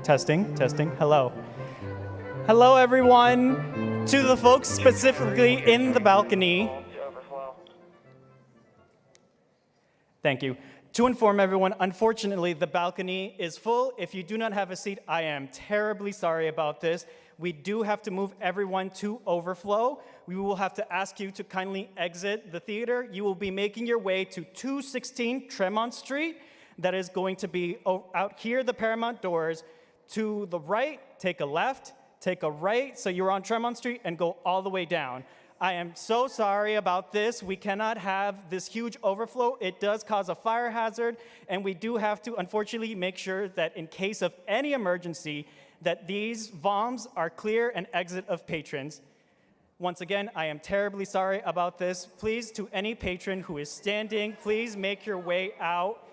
Testing, testing. Hello. Hello, everyone. To the folks specifically in the balcony. Thank you. To inform everyone, unfortunately, the balcony is full. If you do not have a seat, I am terribly sorry about this. We do have to move everyone to overflow. We will have to ask you to kindly exit the theater. You will be making your way to 216 Tremont Street. That is going to be out here, the Paramount doors. To the right, take a left, take a right, so you're on Tremont Street, and go all the way down. I am so sorry about this. We cannot have this huge overflow. It does cause a fire hazard, and we do have to, unfortunately, make sure that in case of any emergency, that these VOMs are clear and exit of patrons. Once again, I am terribly sorry about this. Please, to any patron who is standing, please make your way out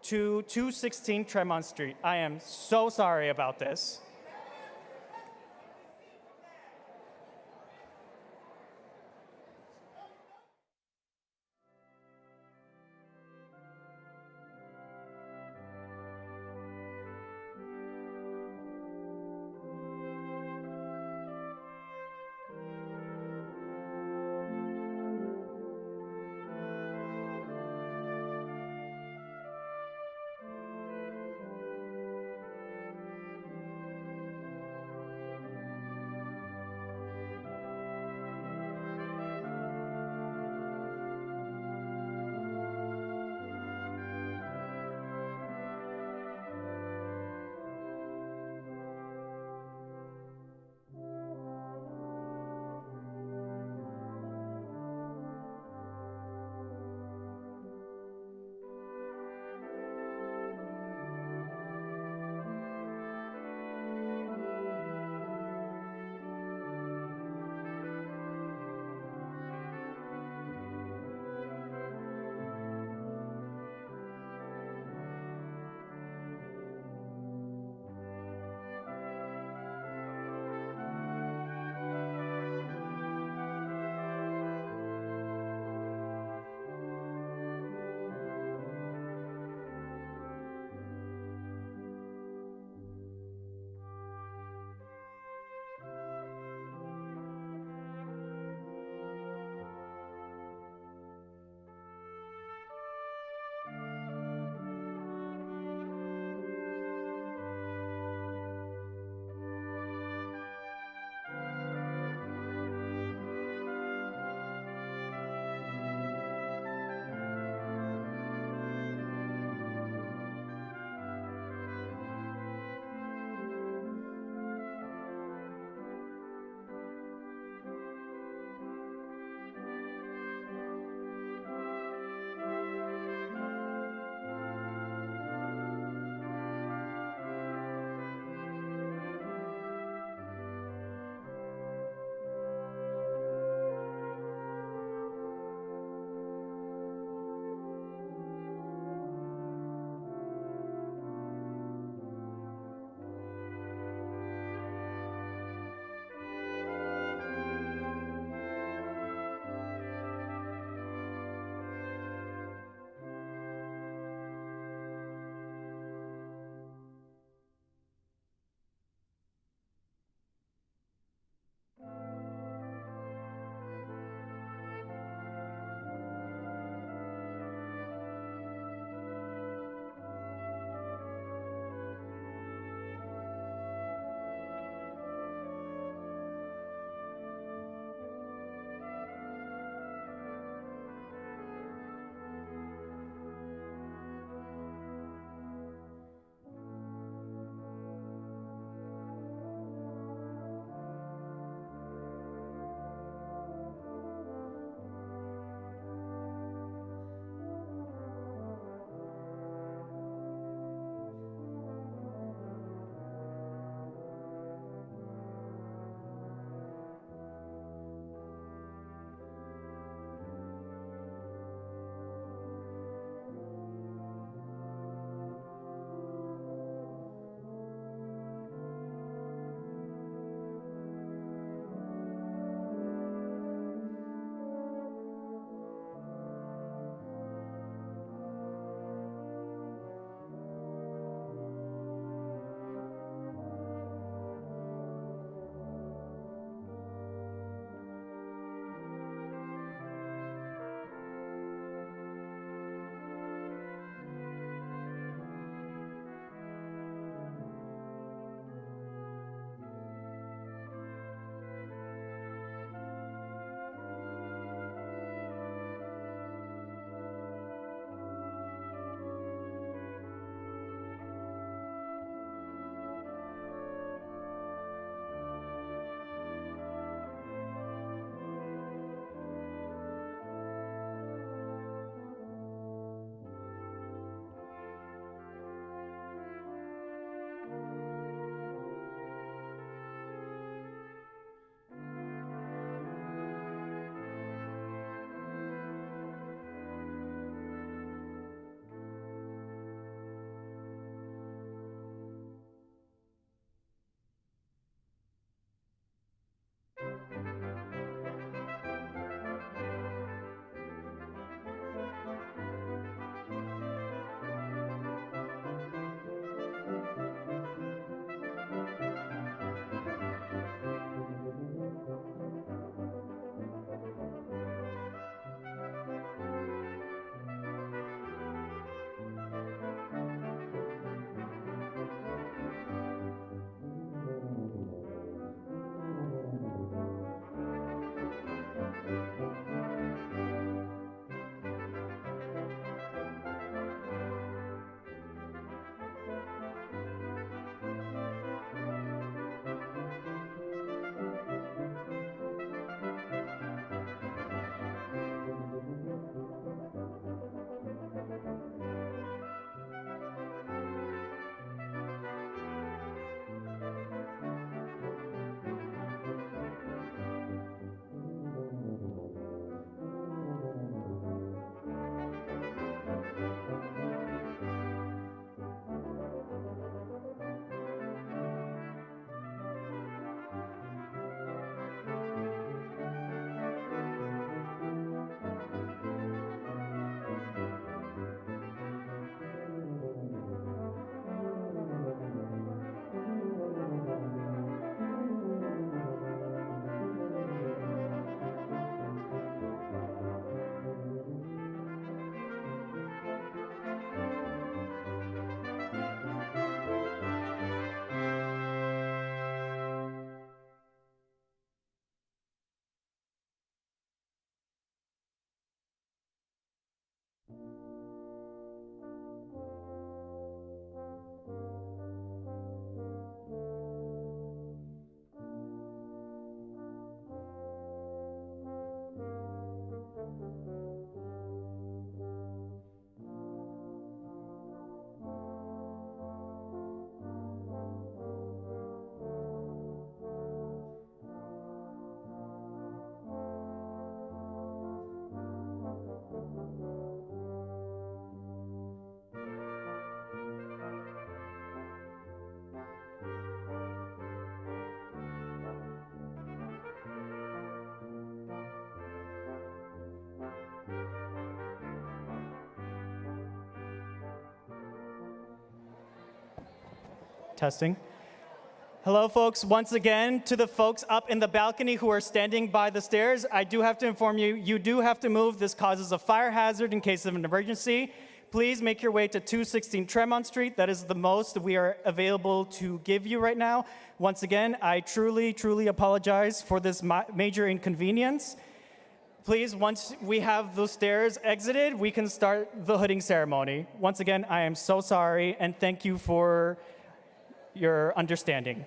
to 216 Tremont Street. I am so sorry about this. Testing. Hello, folks. Once again, to the folks up in the balcony who are standing by the stairs, I do have to inform you, you do have to move. This causes a fire hazard in case of an emergency. Please make your way to 216 Tremont Street. That is the most we are available to give you right now. Once again, I truly, truly apologize for this major inconvenience. Please, once we have those stairs exited, we can start the hooding ceremony. Once again, I am so sorry, and thank you for your understanding.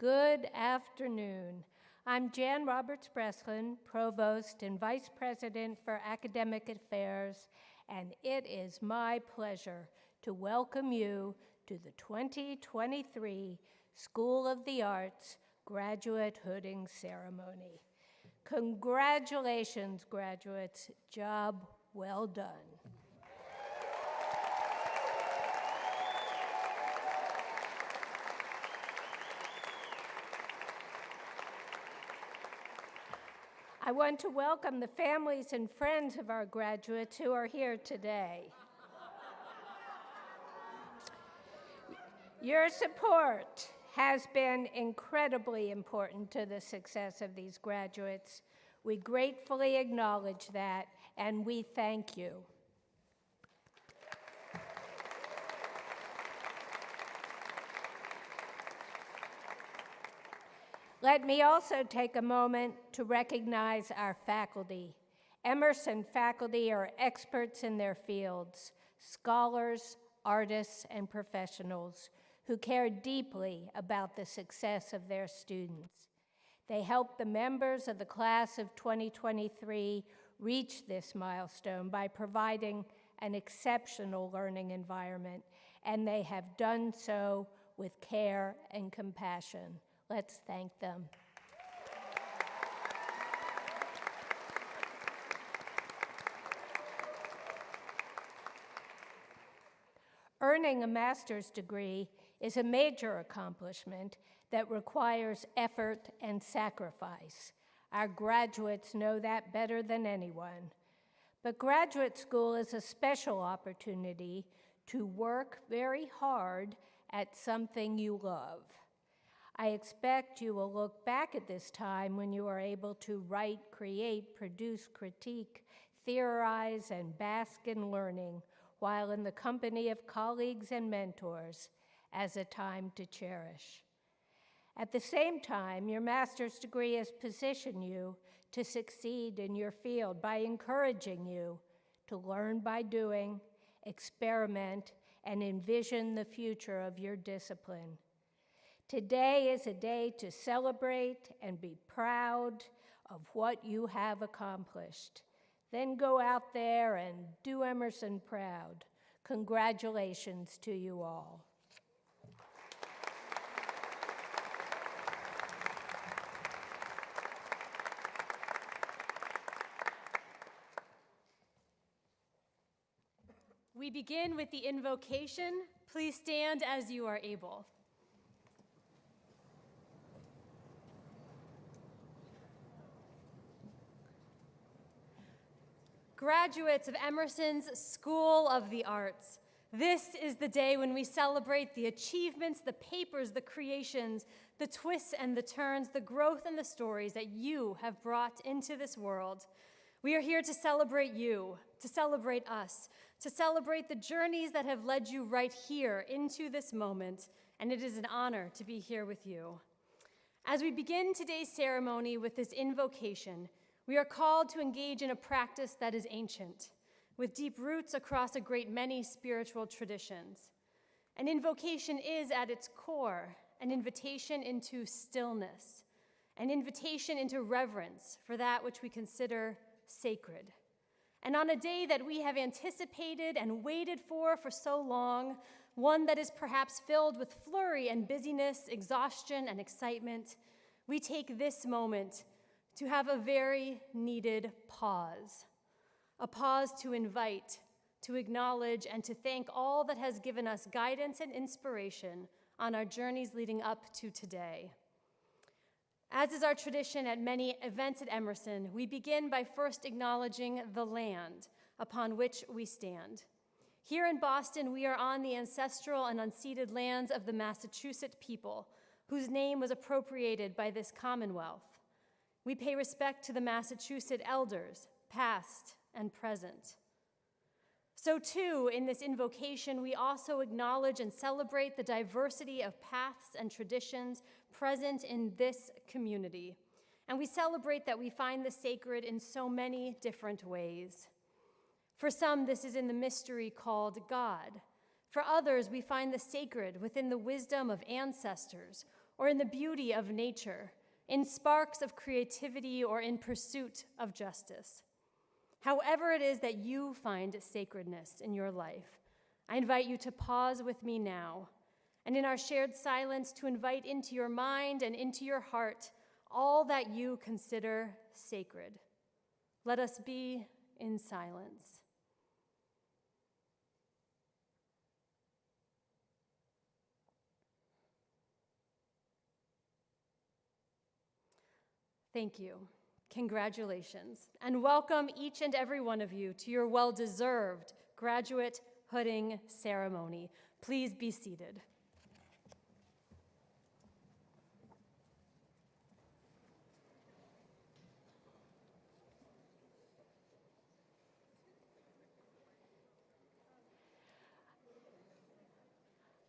Good afternoon. I'm Jan Roberts-Breslin, Provost and Vice President for Academic Affairs, and it is my pleasure to welcome you to the 2023 School of the Arts Graduate Hooding Ceremony. Congratulations, graduates. Job well done. I want to welcome the families and friends of our graduates who are here today. Your support has been incredibly important to the success of these graduates. We gratefully acknowledge that, and we thank you. Let me also take a moment to recognize our faculty. Emerson faculty are experts in their fields, scholars, artists, and professionals who care deeply about the success of their students. They help the members of the class of 2023 reach this milestone by providing an exceptional learning environment, and they have done so with care and compassion. Let's thank them. Earning a master's degree is a major accomplishment that requires effort and sacrifice. Our graduates know that better than anyone. But graduate school is a special opportunity to work very hard at something you love. I expect you will look back at this time when you are able to write, create, produce, critique, theorize, and bask in learning while in the company of colleagues and mentors as a time to cherish. At the same time, your master's degree has positioned you to succeed in your field by encouraging you to learn by doing, experiment, and envision the future of your discipline. Today is a day to celebrate and be proud of what you have accomplished. Then go out there and do Emerson proud. Congratulations to you all. We begin with the invocation. Please stand as you are able. Graduates of Emerson's School of the Arts, this is the day when we celebrate the achievements, the papers, the creations, the twists and the turns, the growth and the stories that you have brought into this world. We are here to celebrate you, to celebrate us, to celebrate the journeys that have led you right here into this moment, and it is an honor to be here with you. As we begin today's ceremony with this invocation, we are called to engage in a practice that is ancient, with deep roots across a great many spiritual traditions. An invocation is, at its core, an invitation into stillness, an invitation into reverence for that which we consider sacred. And on a day that we have anticipated and waited for so long, one that is perhaps filled with flurry and busyness, exhaustion and excitement, we take this moment to have a very needed pause, a pause to invite, to acknowledge, and to thank all that has given us guidance and inspiration on our journeys leading up to today. As is our tradition at many events at Emerson, we begin by first acknowledging the land upon which we stand. Here in Boston, we are on the ancestral and unceded lands of the Massachusetts people, whose name was appropriated by this Commonwealth. We pay respect to the Massachusetts elders, past and present. So too, in this invocation, we also acknowledge and celebrate the diversity of paths and traditions present in this community. And we celebrate that we find the sacred in so many different ways. For some, this is in the mystery called God. For others, we find the sacred within the wisdom of ancestors or in the beauty of nature, in sparks of creativity, or in pursuit of justice. However it is that you find sacredness in your life, I invite you to pause with me now, and in our shared silence to invite into your mind and into your heart all that you consider sacred. Let us be in silence. Thank you. Congratulations, and welcome each and every one of you to your well-deserved graduate hooding ceremony. Please be seated.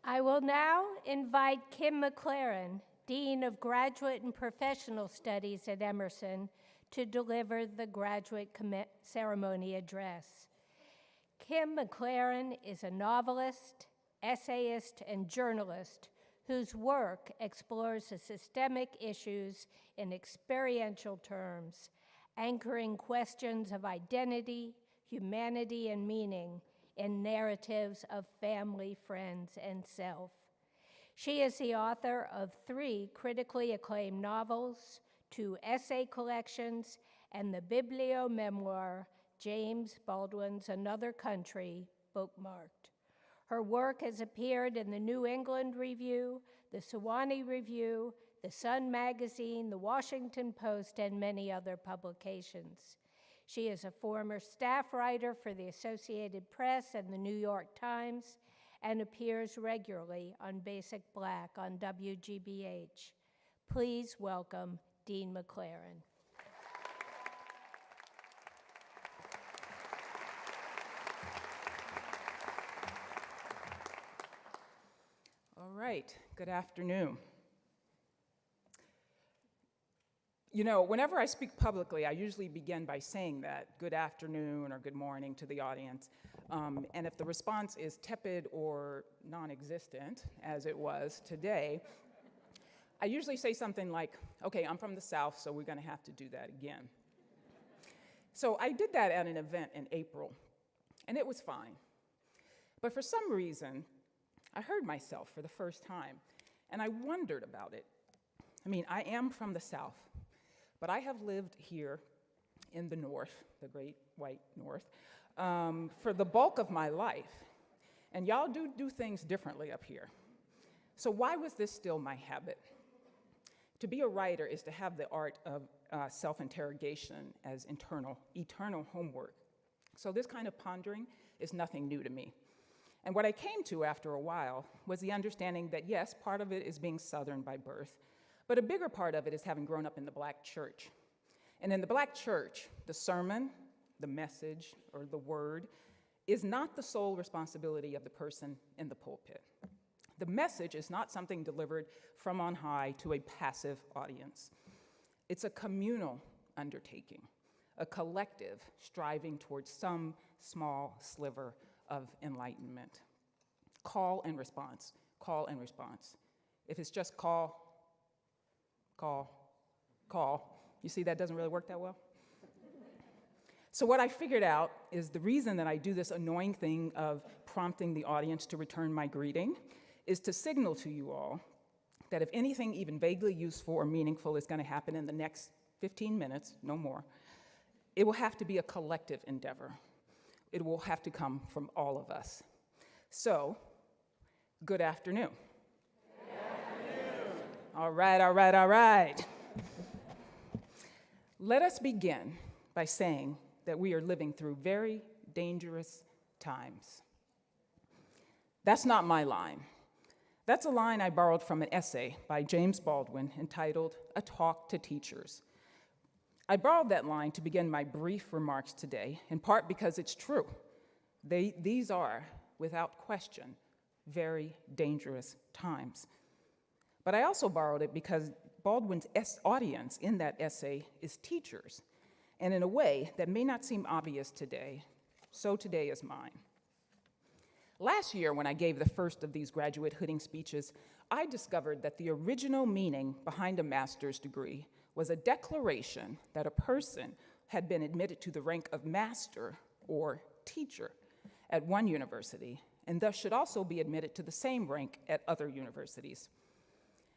I will now invite Kim McLaren, Dean of Graduate and Professional Studies at Emerson, to deliver the graduate ceremony address. Kim McLaren is a novelist, essayist, and journalist whose work explores the systemic issues in experiential terms, anchoring questions of identity, humanity, and meaning in narratives of family, friends, and self. She is the author of 3 critically acclaimed novels, 2 essay collections, and the biblio-memoir James Baldwin's Another Country, bookmarked. Her work has appeared in the New England Review, the Sewanee Review, the Sun Magazine, the Washington Post, and many other publications. She is a former staff writer for the Associated Press and the New York Times, and appears regularly on Basic Black on WGBH. Please welcome Dean McLaren. All right, good afternoon. You know, whenever I speak publicly, I usually begin by saying that, good afternoon or good morning to the audience. And if the response is tepid or non-existent, as it was today, I usually say something like, okay, I'm from the South, so we're gonna have to do that again. So I did that at an event in April, and it was fine. But for some reason, I heard myself for the first time, and I wondered about it. I mean, I am from the South, but I have lived here in the North, the great white North, for the bulk of my life. And y'all do things differently up here. So why was this still my habit? To be a writer is to have the art of self-interrogation as eternal homework. So this kind of pondering is nothing new to me. And what I came to after a while was the understanding that yes, part of it is being Southern by birth, but a bigger part of it is having grown up in the Black church. And in the Black church, the sermon, the message, or the word is not the sole responsibility of the person in the pulpit. The message is not something delivered from on high to a passive audience. It's a communal undertaking, a collective striving towards some small sliver of enlightenment. Call and response, call and response. If it's just call, you see that doesn't really work that well? So what I figured out is the reason that I do this annoying thing of prompting the audience to return my greeting is to signal to you all that if anything even vaguely useful or meaningful is going to happen in the next 15 minutes, no more, it will have to be a collective endeavor. It will have to come from all of us. So, good afternoon. Good afternoon. All right. Let us begin by saying that we are living through very dangerous times. That's not my line. That's a line I borrowed from an essay by James Baldwin entitled A Talk to Teachers. I borrowed that line to begin my brief remarks today, in part because it's true. These are, without question, very dangerous times. But I also borrowed it because Baldwin's audience in that essay is teachers, and in a way that may not seem obvious today, so today is mine. Last year, when I gave the first of these graduate hooding speeches, I discovered that the original meaning behind a master's degree was a declaration that a person had been admitted to the rank of master or teacher at one university, and thus should also be admitted to the same rank at other universities.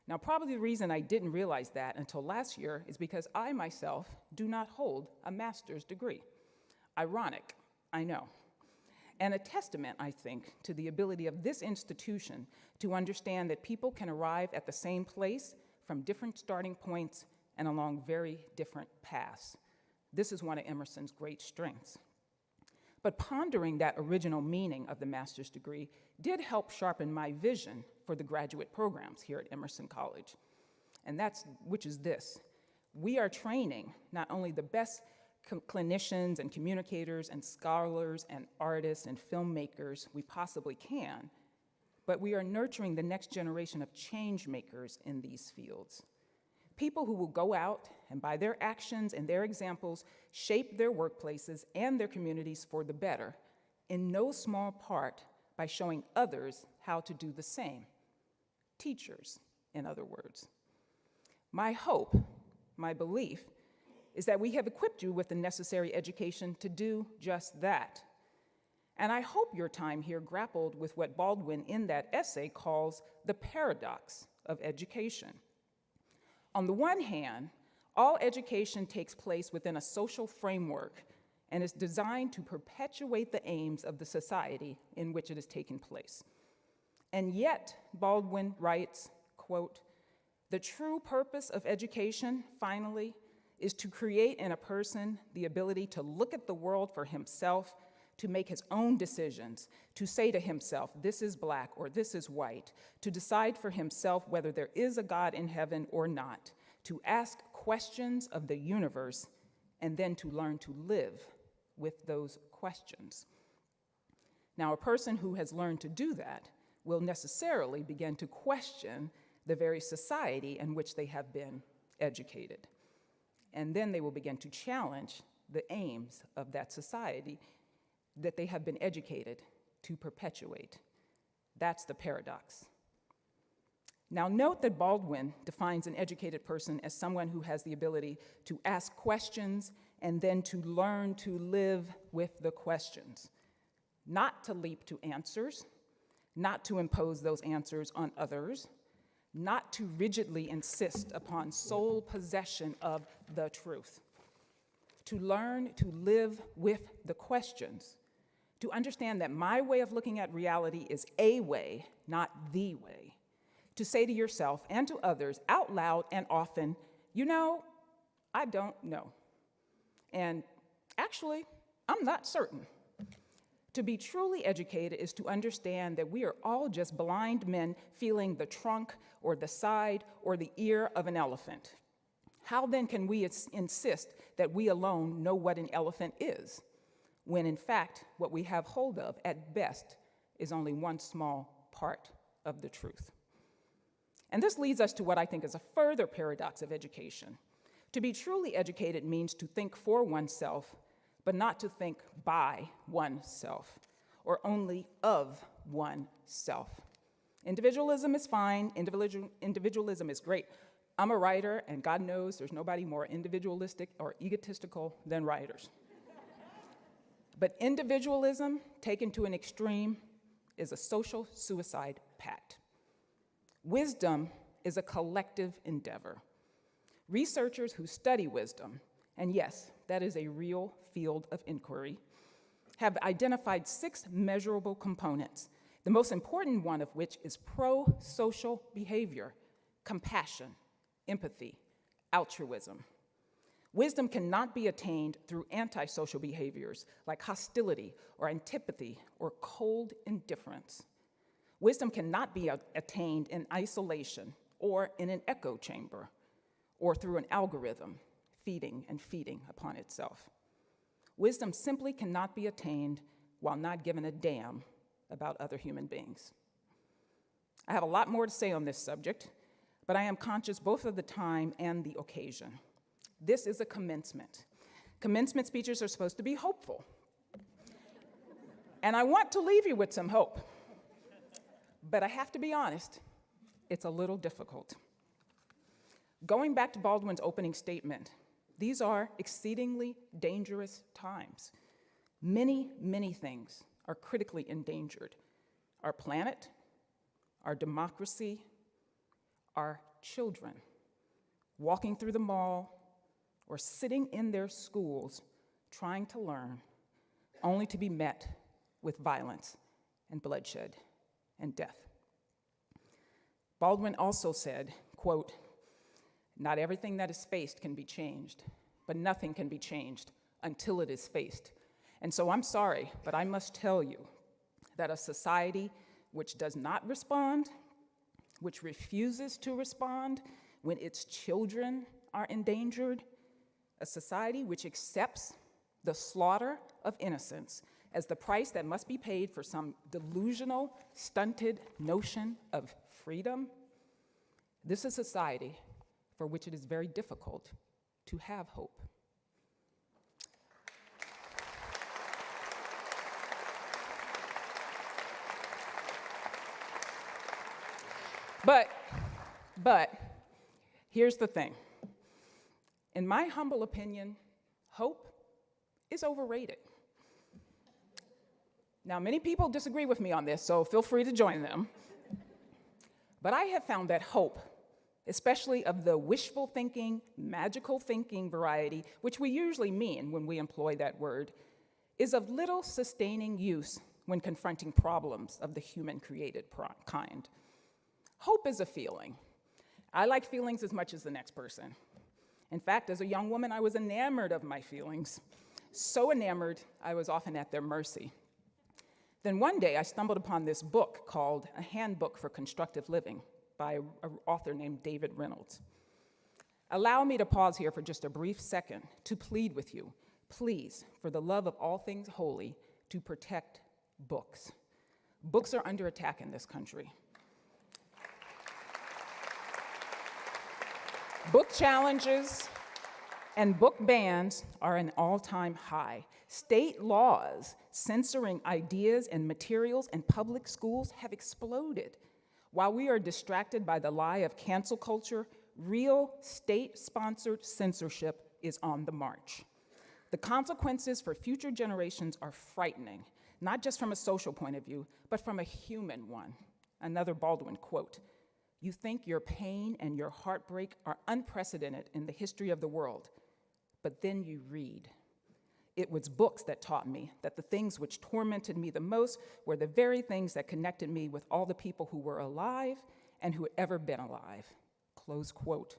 Now, probably the reason I didn't realize that until last year is because I myself do not hold a master's degree. Ironic, I know. And a testament, I think, to the ability of this institution to understand that people can arrive at the same place from different starting points and along very different paths. This is one of Emerson's great strengths. But pondering that original meaning of the master's degree did help sharpen my vision for the graduate programs here at Emerson College. And which is this: we are training not only the best clinicians and communicators and scholars and artists and filmmakers we possibly can, but we are nurturing the next generation of change makers in these fields. People who will go out and by their actions and their examples shape their workplaces and their communities for the better, in no small part by showing others how to do the same. Teachers, in other words. My hope, my belief, is that we have equipped you with the necessary education to do just that. And I hope your time here grappled with what Baldwin in that essay calls the paradox of education. On the one hand, all education takes place within a social framework and is designed to perpetuate the aims of the society in which it is taking place. And yet, Baldwin writes, quote, "The true purpose of education, finally, is to create in a person the ability to look at the world for himself, to make his own decisions, to say to himself, this is black or this is white, to decide for himself whether there is a God in heaven or not, to ask questions of the universe, and then to learn to live with those questions." Now, a person who has learned to do that will necessarily begin to question the very society in which they have been educated. And then they will begin to challenge the aims of that society that they have been educated to perpetuate. That's the paradox. Now, note that Baldwin defines an educated person as someone who has the ability to ask questions and then to learn to live with the questions, not to leap to answers, not to impose those answers on others, not to rigidly insist upon sole possession of the truth. To learn to live with the questions, to understand that my way of looking at reality is a way, not the way. To say to yourself and to others out loud and often, you know, I don't know. And actually, I'm not certain. To be truly educated is to understand that we are all just blind men feeling the trunk or the side or the ear of an elephant. How then can we insist that we alone know what an elephant is, when in fact what we have hold of at best is only one small part of the truth? And this leads us to what I think is a further paradox of education. To be truly educated means to think for oneself, but not to think by oneself, or only of oneself. Individualism is fine, individualism is great. I'm a writer, and God knows there's nobody more individualistic or egotistical than writers. But individualism, taken to an extreme, is a social suicide pact. Wisdom is a collective endeavor. Researchers who study wisdom, and yes, that is a real field of inquiry, have identified 6 measurable components, the most important one of which is pro-social behavior, compassion, empathy, altruism. Wisdom cannot be attained through antisocial behaviors like hostility or antipathy or cold indifference. Wisdom cannot be attained in isolation or in an echo chamber or through an algorithm feeding and feeding upon itself. Wisdom simply cannot be attained while not giving a damn about other human beings. I have a lot more to say on this subject, but I am conscious both of the time and the occasion. This is a commencement. Commencement speeches are supposed to be hopeful. And I want to leave you with some hope. But I have to be honest, it's a little difficult. Going back to Baldwin's opening statement, these are exceedingly dangerous times. Many, many things are critically endangered. Our planet, our democracy, our children, walking through the mall or sitting in their schools trying to learn, only to be met with violence and bloodshed and death. Baldwin also said, quote, "Not everything that is faced can be changed, but nothing can be changed until it is faced." And so I'm sorry, but I must tell you that a society which does not respond, which refuses to respond when its children are endangered, a society which accepts the slaughter of innocence as the price that must be paid for some delusional, stunted notion of freedom, this is a society for which it is very difficult to have hope. But here's the thing. In my humble opinion, hope is overrated. Now, many people disagree with me on this, so feel free to join them. But I have found that hope, especially of the wishful thinking, magical thinking variety, which we usually mean when we employ that word, is of little sustaining use when confronting problems of the human-created kind. Hope is a feeling. I like feelings as much as the next person. In fact, as a young woman, I was enamored of my feelings. So enamored, I was often at their mercy. Then one day, I stumbled upon this book called A Handbook for Constructive Living by an author named David Reynolds. Allow me to pause here for just a brief second to plead with you, please, for the love of all things holy, to protect books. Books are under attack in this country. Book challenges and book bans are an all-time high. State laws censoring ideas and materials in public schools have exploded. While we are distracted by the lie of cancel culture, real state-sponsored censorship is on the march. The consequences for future generations are frightening, not just from a social point of view, but from a human one. Another Baldwin quote, "You think your pain and your heartbreak are unprecedented in the history of the world, but then you read. It was books that taught me that the things which tormented me the most were the very things that connected me with all the people who were alive and who had ever been alive." Close quote.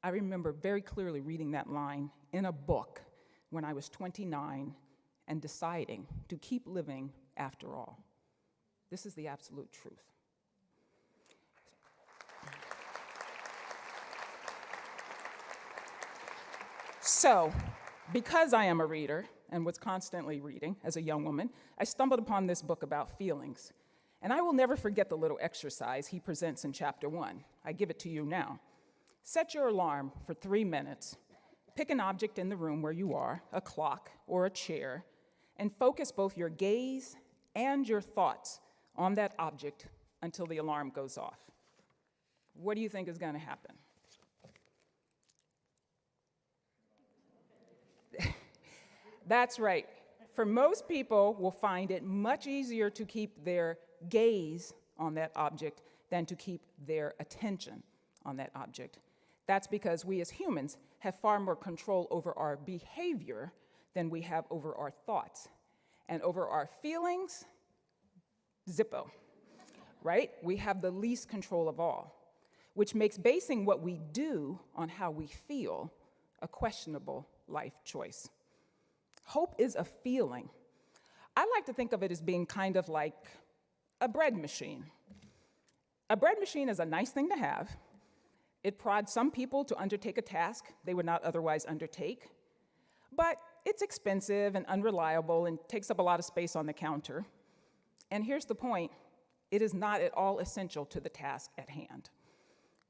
I remember very clearly reading that line in a book when I was 29 and deciding to keep living after all. This is the absolute truth. So, because I am a reader and was constantly reading as a young woman, I stumbled upon this book about feelings. And I will never forget the little exercise he presents in chapter 1. I give it to you now. Set your alarm for 3 minutes. Pick an object in the room where you are, a clock or a chair, and focus both your gaze and your thoughts on that object until the alarm goes off. What do you think is going to happen? That's right. For most people, will find it much easier to keep their gaze on that object than to keep their attention on that object. That's because we as humans have far more control over our behavior than we have over our thoughts. And over our feelings, zippo, right? We have the least control of all, which makes basing what we do on how we feel a questionable life choice. Hope is a feeling. I like to think of it as being kind of like a bread machine. A bread machine is a nice thing to have. It prods some people to undertake a task they would not otherwise undertake, but it's expensive and unreliable and takes up a lot of space on the counter. And here's the point, it is not at all essential to the task at hand.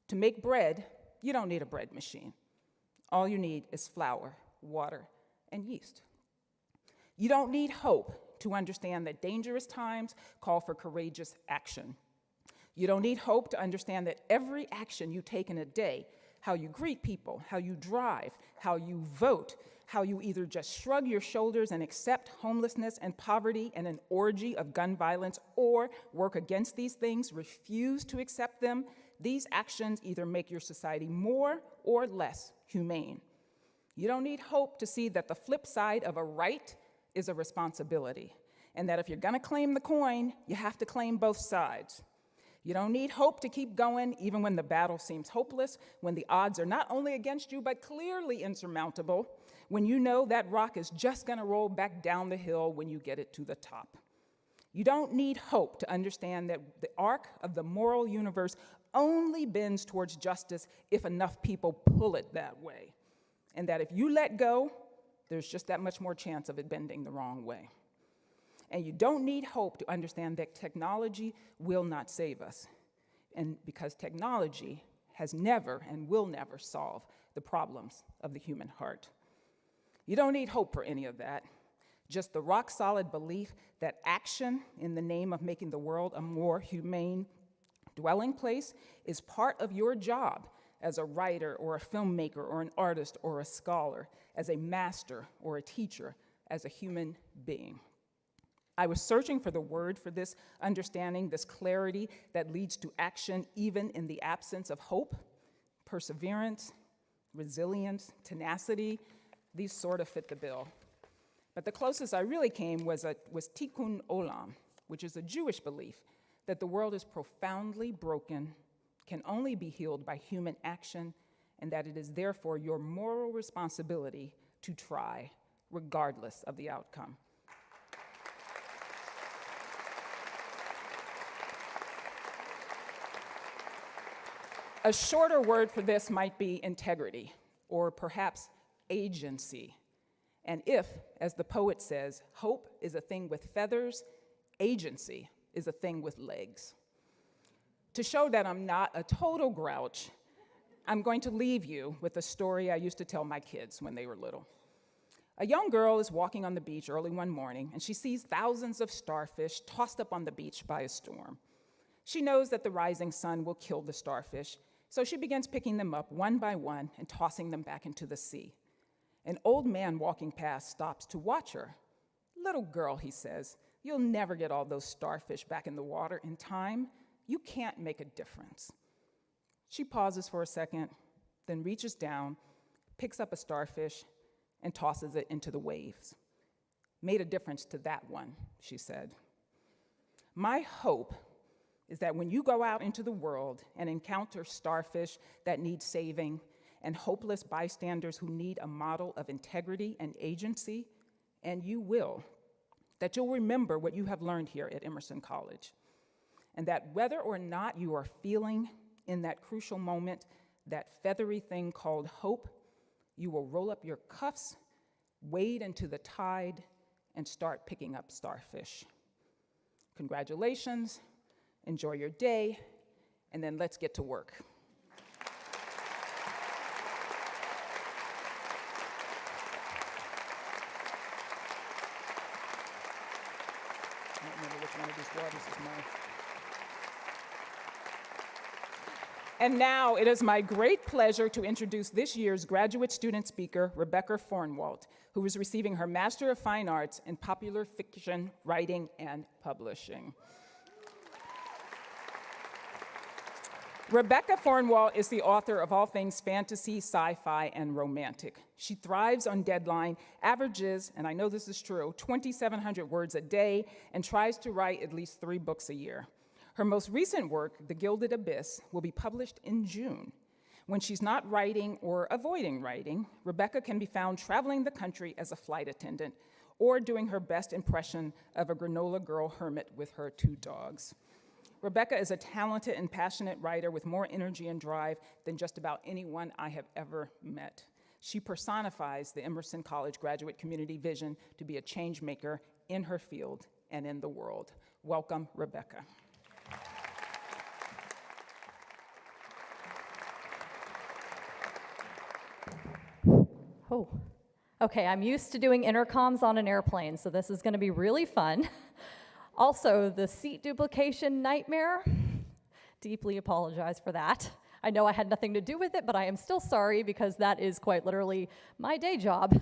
To make bread, you don't need a bread machine. All you need is flour, water, and yeast. You don't need hope to understand that dangerous times call for courageous action. You don't need hope to understand that every action you take in a day, how you greet people, how you drive, how you vote, how you either just shrug your shoulders and accept homelessness and poverty and an orgy of gun violence, or work against these things, refuse to accept them, these actions either make your society more or less humane. You don't need hope to see that the flip side of a right is a responsibility, and that if you're gonna claim the coin, you have to claim both sides. You don't need hope to keep going even when the battle seems hopeless, when the odds are not only against you, but clearly insurmountable, when you know that rock is just gonna roll back down the hill when you get it to the top. You don't need hope to understand that the arc of the moral universe only bends towards justice if enough people pull it that way, and that if you let go, there's just that much more chance of it bending the wrong way. And you don't need hope to understand that technology will not save us, and because technology has never and will never solve the problems of the human heart. You don't need hope for any of that, just the rock-solid belief that action in the name of making the world a more humane dwelling place is part of your job as a writer or a filmmaker or an artist or a scholar, as a master or a teacher, as a human being. I was searching for the word for this understanding, this clarity that leads to action even in the absence of hope, perseverance, resilience, tenacity. These sort of fit the bill. But the closest I really came was tikkun olam, which is a Jewish belief that the world is profoundly broken, can only be healed by human action, and that it is therefore your moral responsibility to try, regardless of the outcome. A shorter word for this might be integrity, or perhaps agency. And if, as the poet says, hope is a thing with feathers, agency is a thing with legs. To show that I'm not a total grouch, I'm going to leave you with a story I used to tell my kids when they were little. A young girl is walking on the beach early one morning, and she sees thousands of starfish tossed up on the beach by a storm. She knows that the rising sun will kill the starfish, so she begins picking them up one by one and tossing them back into the sea. An old man walking past stops to watch her. "Little girl," he says, "you'll never get all those starfish back in the water in time. You can't make a difference." She pauses for a second, then reaches down, picks up a starfish, and tosses it into the waves. "Made a difference to that one," she said. My hope is that when you go out into the world and encounter starfish that need saving and hopeless bystanders who need a model of integrity and agency, and you will, that you'll remember what you have learned here at Emerson College, and that whether or not you are feeling in that crucial moment that feathery thing called hope, you will roll up your cuffs, wade into the tide, and start picking up starfish. Congratulations. Enjoy your day, and then let's get to work. I don't remember which one of these waters is mine. And now it is my great pleasure to introduce this year's graduate student speaker, Rebecca Fornwalt, who is receiving her Master of Fine Arts in Popular Fiction, Writing, and Publishing. Rebecca Fornwalt is the author of all things fantasy, sci-fi, and romantic. She thrives on deadline, averages, and I know this is true, 2,700 words a day, and tries to write at least 3 books a year. Her most recent work, The Gilded Abyss, will be published in June. When she's not writing or avoiding writing, Rebecca can be found traveling the country as a flight attendant or doing her best impression of a granola girl hermit with her 2 dogs. Rebecca is a talented and passionate writer with more energy and drive than just about anyone I have ever met. She personifies the Emerson College graduate community vision to be a change maker in her field and in the world. Welcome, Rebecca. Oh, okay, I'm used to doing intercoms on an airplane, so this is going to be really fun. Also, the seat duplication nightmare, deeply apologize for that. I know I had nothing to do with it, but I am still sorry because that is quite literally my day job.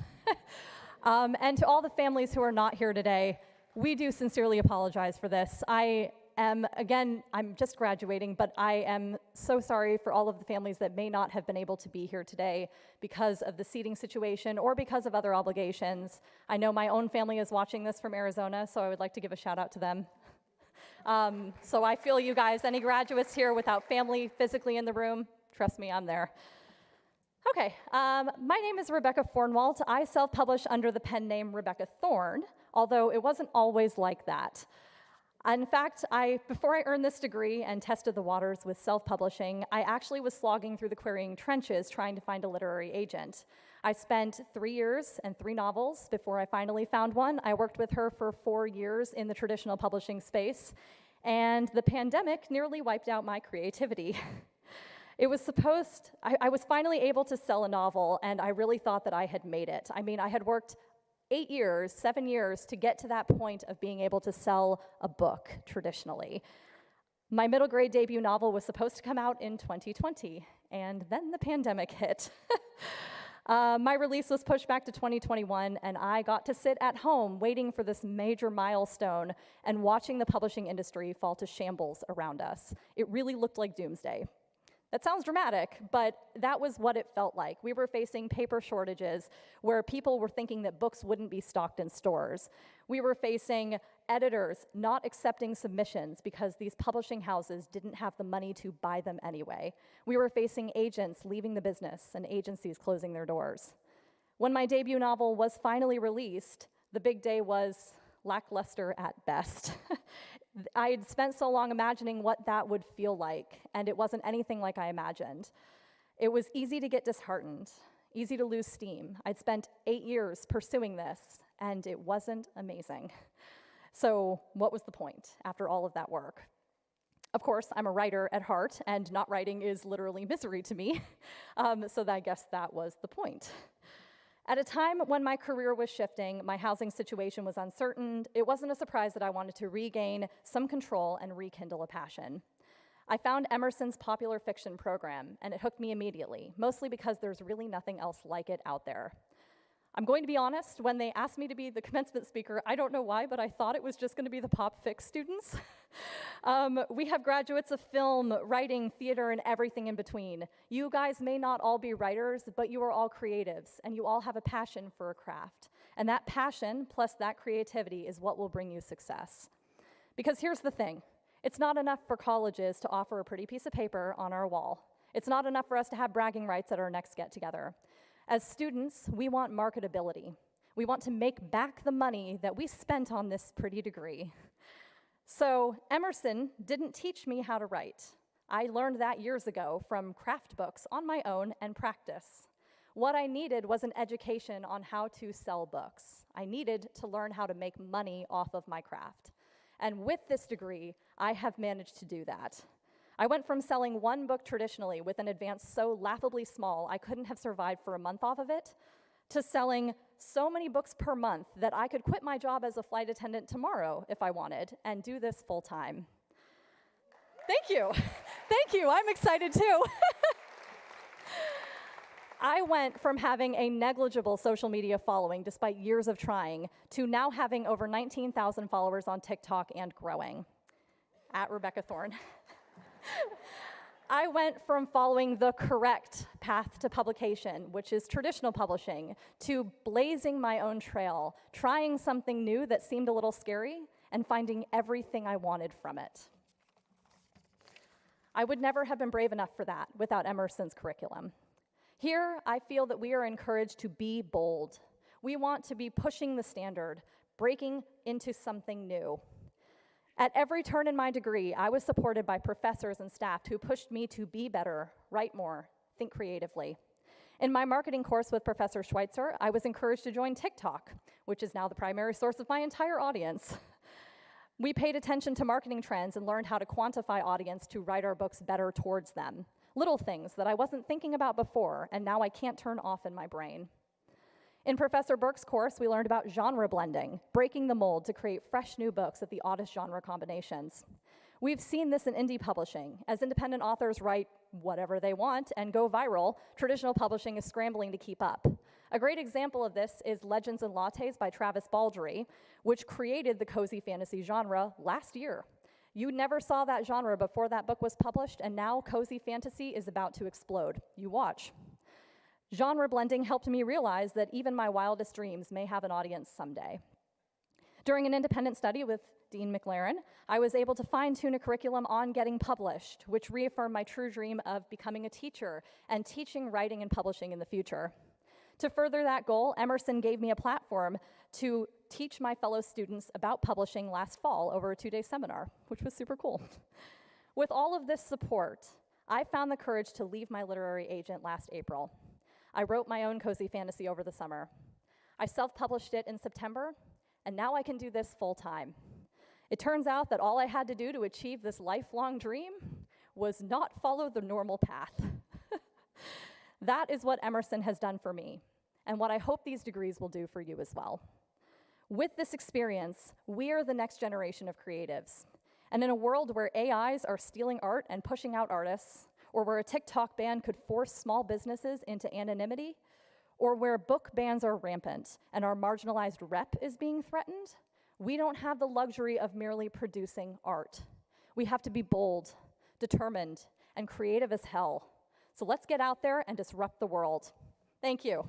And to all the families who are not here today, we do sincerely apologize for this. I'm just graduating, but I am so sorry for all of the families that may not have been able to be here today because of the seating situation or because of other obligations. I know my own family is watching this from Arizona, so I would like to give a shout out to them. So I feel you guys, any graduates here without family physically in the room, trust me, I'm there. Okay, my name is Rebecca Thornwalt. I self-publish under the pen name Rebecca Thorn, although it wasn't always like that. In fact, before I earned this degree and tested the waters with self-publishing, I actually was slogging through the querying trenches trying to find a literary agent. I spent 3 years and 3 novels before I finally found one. I worked with her for 4 years in the traditional publishing space, and the pandemic nearly wiped out my creativity. I was finally able to sell a novel, and I really thought that I had made it. I mean, I had worked 7 years to get to that point of being able to sell a book traditionally. My middle grade debut novel was supposed to come out in 2020, and then the pandemic hit. My release was pushed back to 2021, and I got to sit at home waiting for this major milestone and watching the publishing industry fall to shambles around us. It really looked like doomsday. That sounds dramatic, but that was what it felt like. We were facing paper shortages where people were thinking that books wouldn't be stocked in stores. We were facing editors not accepting submissions because these publishing houses didn't have the money to buy them anyway. We were facing agents leaving the business and agencies closing their doors. When my debut novel was finally released, the big day was lackluster at best. I had spent so long imagining what that would feel like, and it wasn't anything like I imagined. It was easy to get disheartened, easy to lose steam. I'd spent 8 years pursuing this, and it wasn't amazing. So what was the point after all of that work? Of course, I'm a writer at heart, and not writing is literally misery to me, so I guess that was the point. At a time when my career was shifting, my housing situation was uncertain, it wasn't a surprise that I wanted to regain some control and rekindle a passion. I found Emerson's popular fiction program, and it hooked me immediately, mostly because there's really nothing else like it out there. I'm going to be honest, when they asked me to be the commencement speaker, I don't know why, but I thought it was just going to be the pop fic students. We have graduates of film, writing, theater, and everything in between. You guys may not all be writers, but you are all creatives, and you all have a passion for a craft. And that passion, plus that creativity, is what will bring you success. Because here's the thing. It's not enough for colleges to offer a pretty piece of paper on our wall. It's not enough for us to have bragging rights at our next get-together. As students, we want marketability. We want to make back the money that we spent on this pretty degree. So Emerson didn't teach me how to write. I learned that years ago from craft books on my own and practice. What I needed was an education on how to sell books. I needed to learn how to make money off of my craft. And with this degree, I have managed to do that. I went from selling 1 book traditionally with an advance so laughably small I couldn't have survived for a month off of it, to selling so many books per month that I could quit my job as a flight attendant tomorrow if I wanted and do this full time. Thank you. Thank you. I'm excited too. I went from having a negligible social media following despite years of trying to now having over 19,000 followers on TikTok and growing. At Rebecca Thorn. I went from following the correct path to publication, which is traditional publishing, to blazing my own trail, trying something new that seemed a little scary, and finding everything I wanted from it. I would never have been brave enough for that without Emerson's curriculum. Here, I feel that we are encouraged to be bold. We want to be pushing the standard, breaking into something new. At every turn in my degree, I was supported by professors and staff who pushed me to be better, write more, think creatively. In my marketing course with Professor Schweitzer, I was encouraged to join TikTok, which is now the primary source of my entire audience. We paid attention to marketing trends and learned how to quantify audience to write our books better towards them. Little things that I wasn't thinking about before, and now I can't turn off in my brain. In Professor Burke's course, we learned about genre blending, breaking the mold to create fresh new books of the oddest genre combinations. We've seen this in indie publishing. As independent authors write whatever they want and go viral, traditional publishing is scrambling to keep up. A great example of this is Legends and Lattes by Travis Baldree, which created the cozy fantasy genre last year. You never saw that genre before that book was published, and now cozy fantasy is about to explode. You watch. Genre blending helped me realize that even my wildest dreams may have an audience someday. During an independent study with Dean McLaren, I was able to fine-tune a curriculum on getting published, which reaffirmed my true dream of becoming a teacher and teaching writing and publishing in the future. To further that goal, Emerson gave me a platform to teach my fellow students about publishing last fall over a 2-day seminar, which was super cool. With all of this support, I found the courage to leave my literary agent last April. I wrote my own cozy fantasy over the summer. I self-published it in September, and now I can do this full-time. It turns out that all I had to do to achieve this lifelong dream was not follow the normal path. That is what Emerson has done for me, and what I hope these degrees will do for you as well. With this experience, we are the next generation of creatives. And in a world where AIs are stealing art and pushing out artists, or where a TikTok ban could force small businesses into anonymity, or where book bans are rampant and our marginalized rep is being threatened, we don't have the luxury of merely producing art. We have to be bold, determined, and creative as hell. So let's get out there and disrupt the world. Thank you.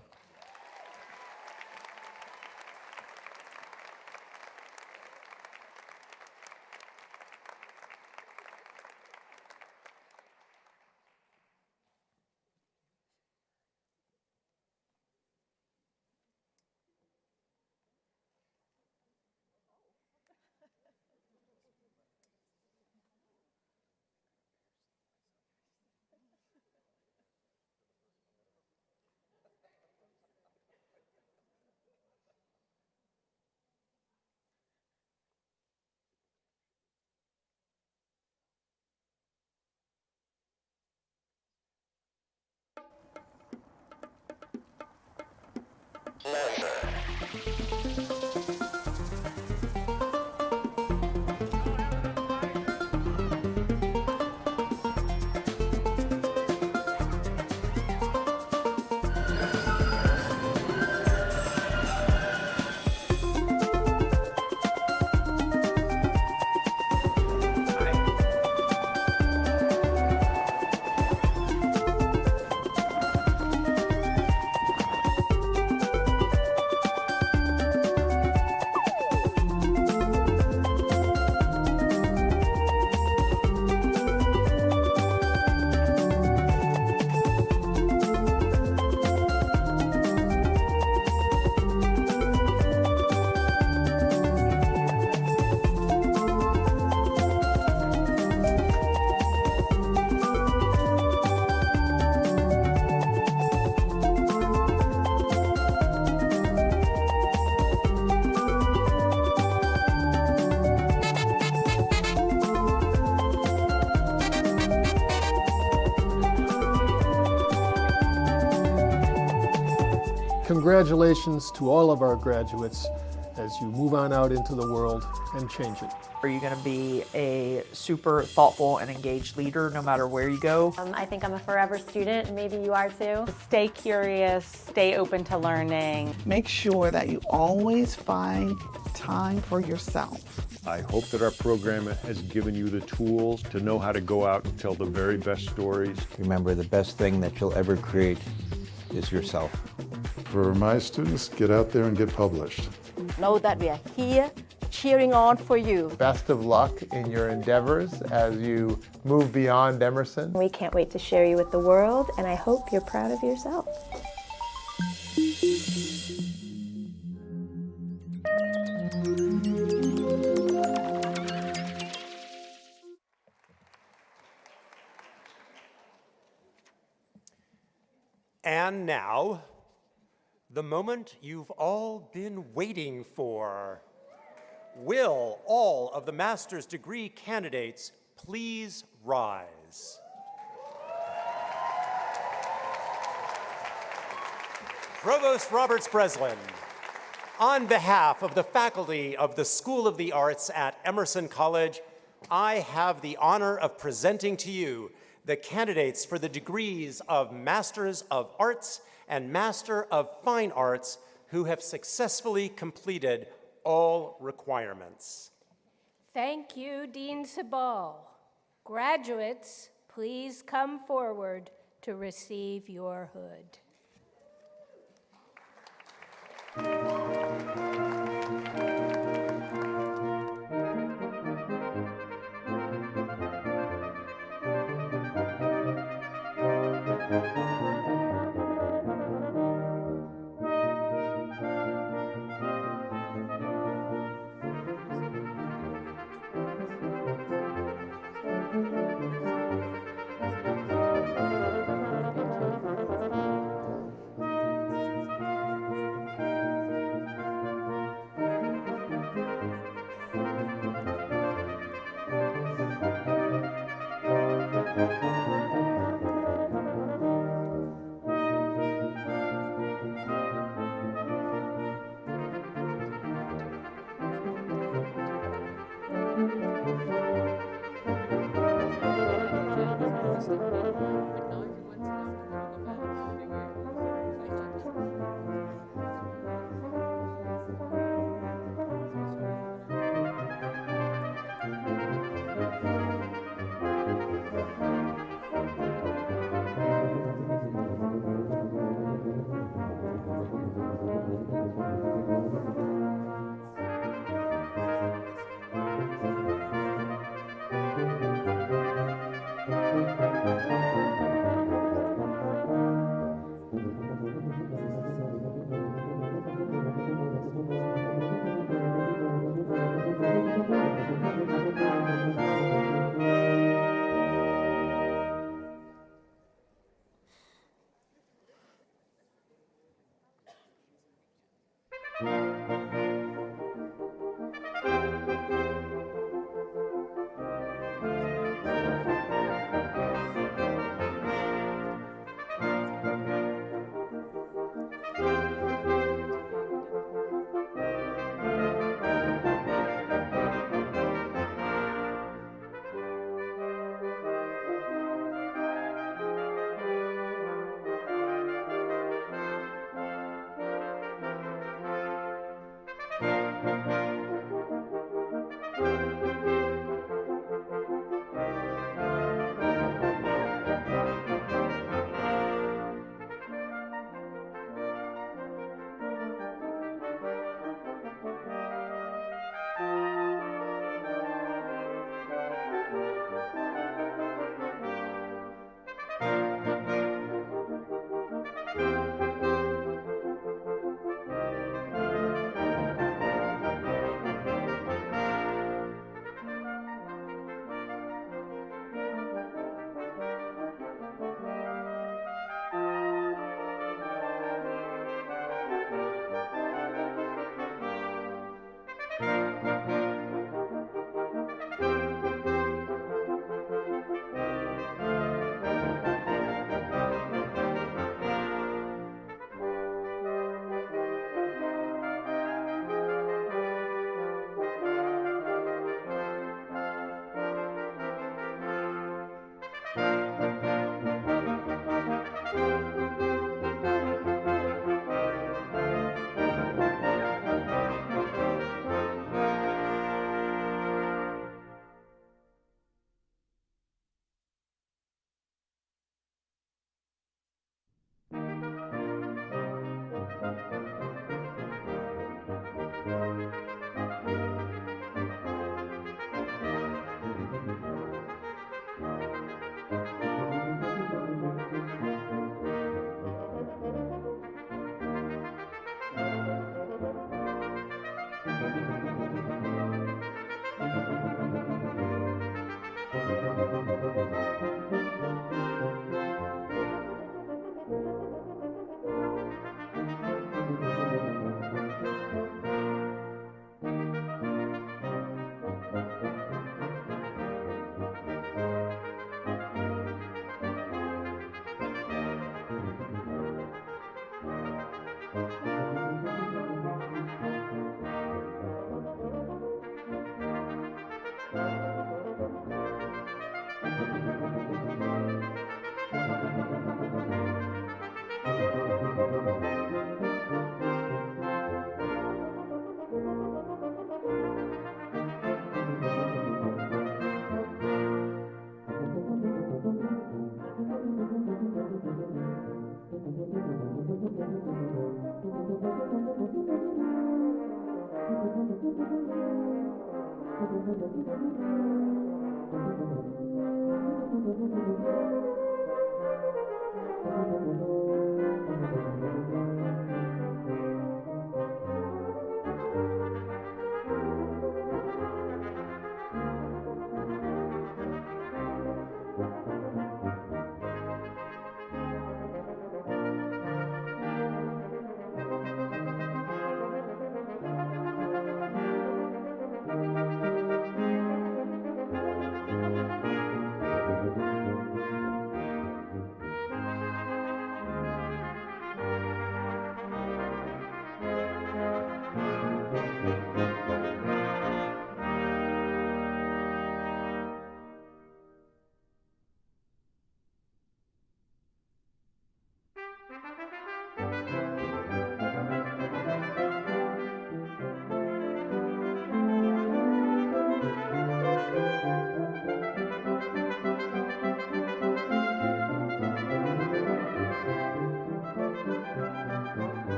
Congratulations to all of our graduates as you move on out into the world and change it. Are you going to be a super thoughtful and engaged leader no matter where you go? I think I'm a forever student, and maybe you are too. Stay curious, stay open to learning. Make sure that you always find time for yourself. I hope that our program has given you the tools to know how to go out and tell the very best stories. Remember, the best thing that you'll ever create is yourself. For my students, get out there and get published. Know that we are here cheering on for you. Best of luck in your endeavors as you move beyond Emerson. We can't wait to share you with the world, and I hope you're proud of yourself. And now, the moment you've all been waiting for. Will all of the master's degree candidates please rise? Provost Roberts Breslin, on behalf of the faculty of the School of the Arts at Emerson College, I have the honor of presenting to you the candidates for the degrees of Masters of Arts and Master of Fine Arts who have successfully completed all requirements. Thank you, Dean Sabal. Graduates, please come forward to receive your hood.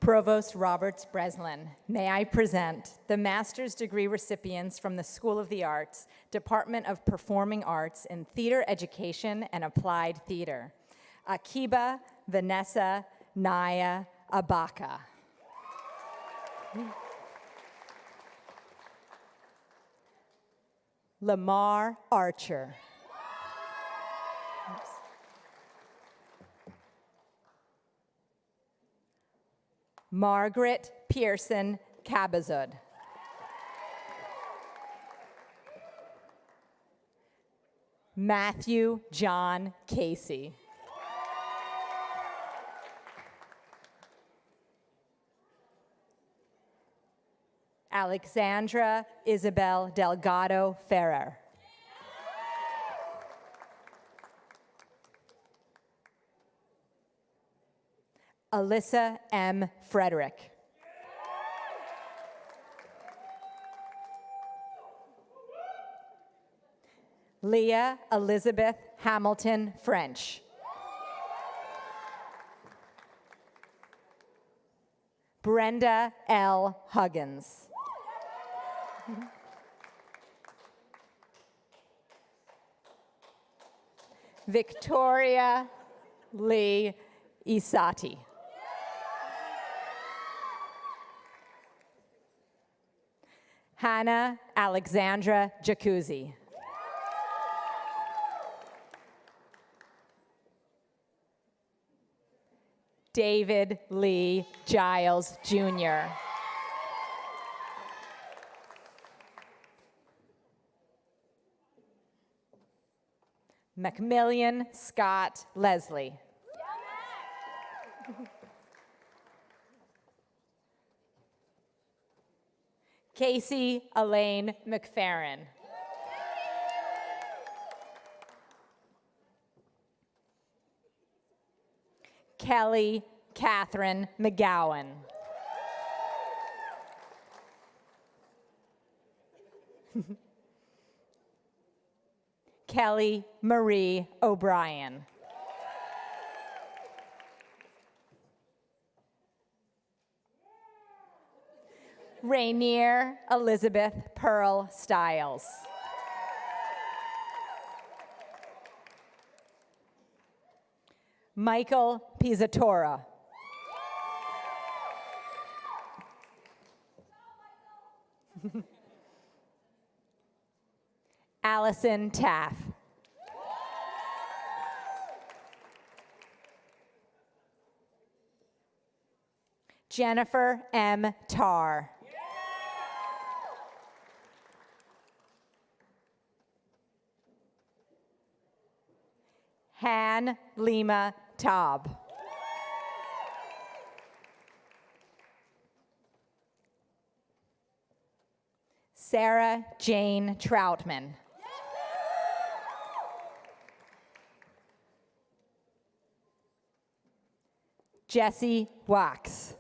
Provost Roberts Breslin, may I present the master's degree recipients from the School of the Arts, Department of Performing Arts in Theater Education and Applied Theater. Akiba Vanessa Naya Abaka. Lamar Archer. Oops. Margaret Pearson Cabazud. Matthew John Casey. Alexandra Isabel Delgado Ferrer. Alyssa M. Frederick. Leah Elizabeth Hamilton French. Brenda L. Huggins. Victoria Lee Isati. Hannah Alexandra Jacuzzi. David Lee Giles Jr. Macmillian Scott Leslie. Casey Elaine McFerrin. Kelly Catherine McGowan. Kelly Marie O'Brien. Rainier Elizabeth Pearl Stiles. Michael Pizzatora. Allison Taff. Jennifer M. Tarr. Han Lima Taub. Sarah Jane Troutman. Jesse Wax.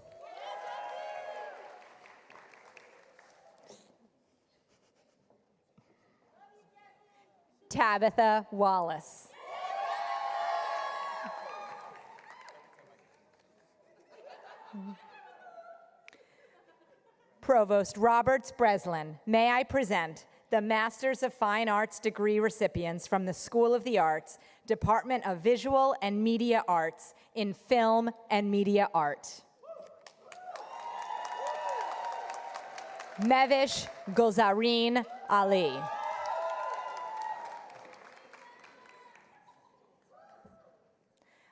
Tabitha Wallace. Provost Roberts Breslin, may I present the Masters of Fine Arts degree recipients from the School of the Arts, Department of Visual and Media Arts in Film and Media Art. Mevish Gulzareen Ali.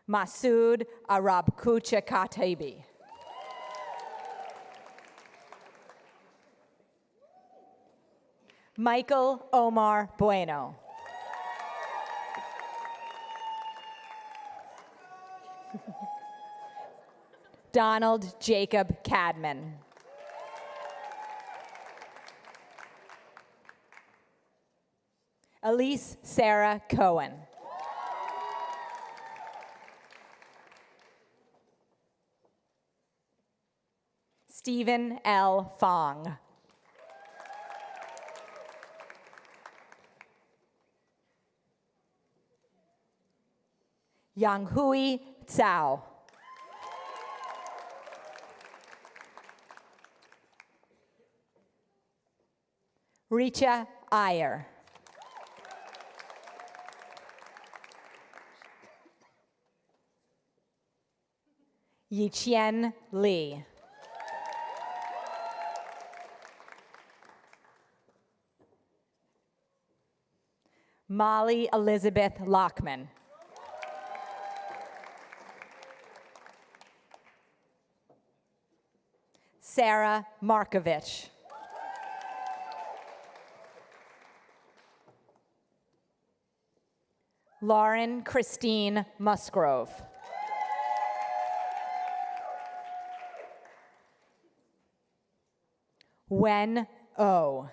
Masood Arabkucha Katibi. Michael Omar Bueno. Donald Jacob Cadman. Elise Sarah Cohen. Stephen L. Fong. Yanghui Tsao. Richa Iyer. Yiqian Li. Molly Elizabeth Lockman. Sarah Markovich. Lauren Christine Musgrove. Wen O.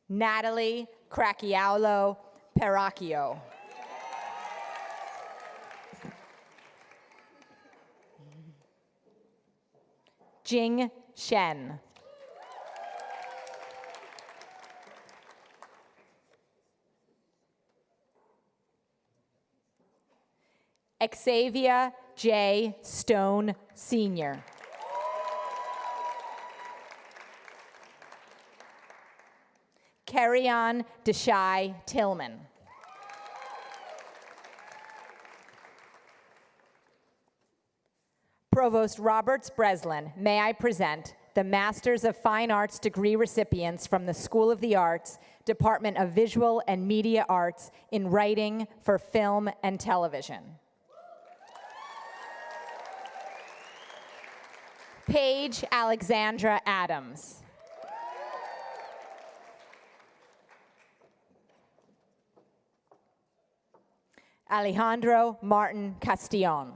Natalie Crachiaulo Peracchio. Jing Shen. Xavier J. Stone Sr. Carry-on Deshai Tillman. Provost Roberts Breslin, may I present the Masters of Fine Arts degree recipients from the School of the Arts, Department of Visual and Media Arts in Writing for Film and Television. Paige Alexandra Adams. Alejandro Martin Castillon.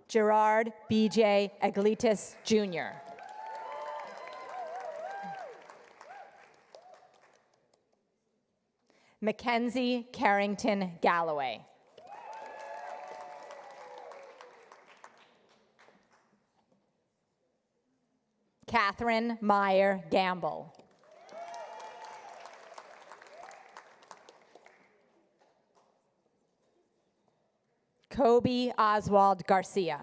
Gerard B.J. Aglitis, Jr. Mackenzie Carrington Galloway. Catherine Meyer Gamble. Kobe Oswald Garcia.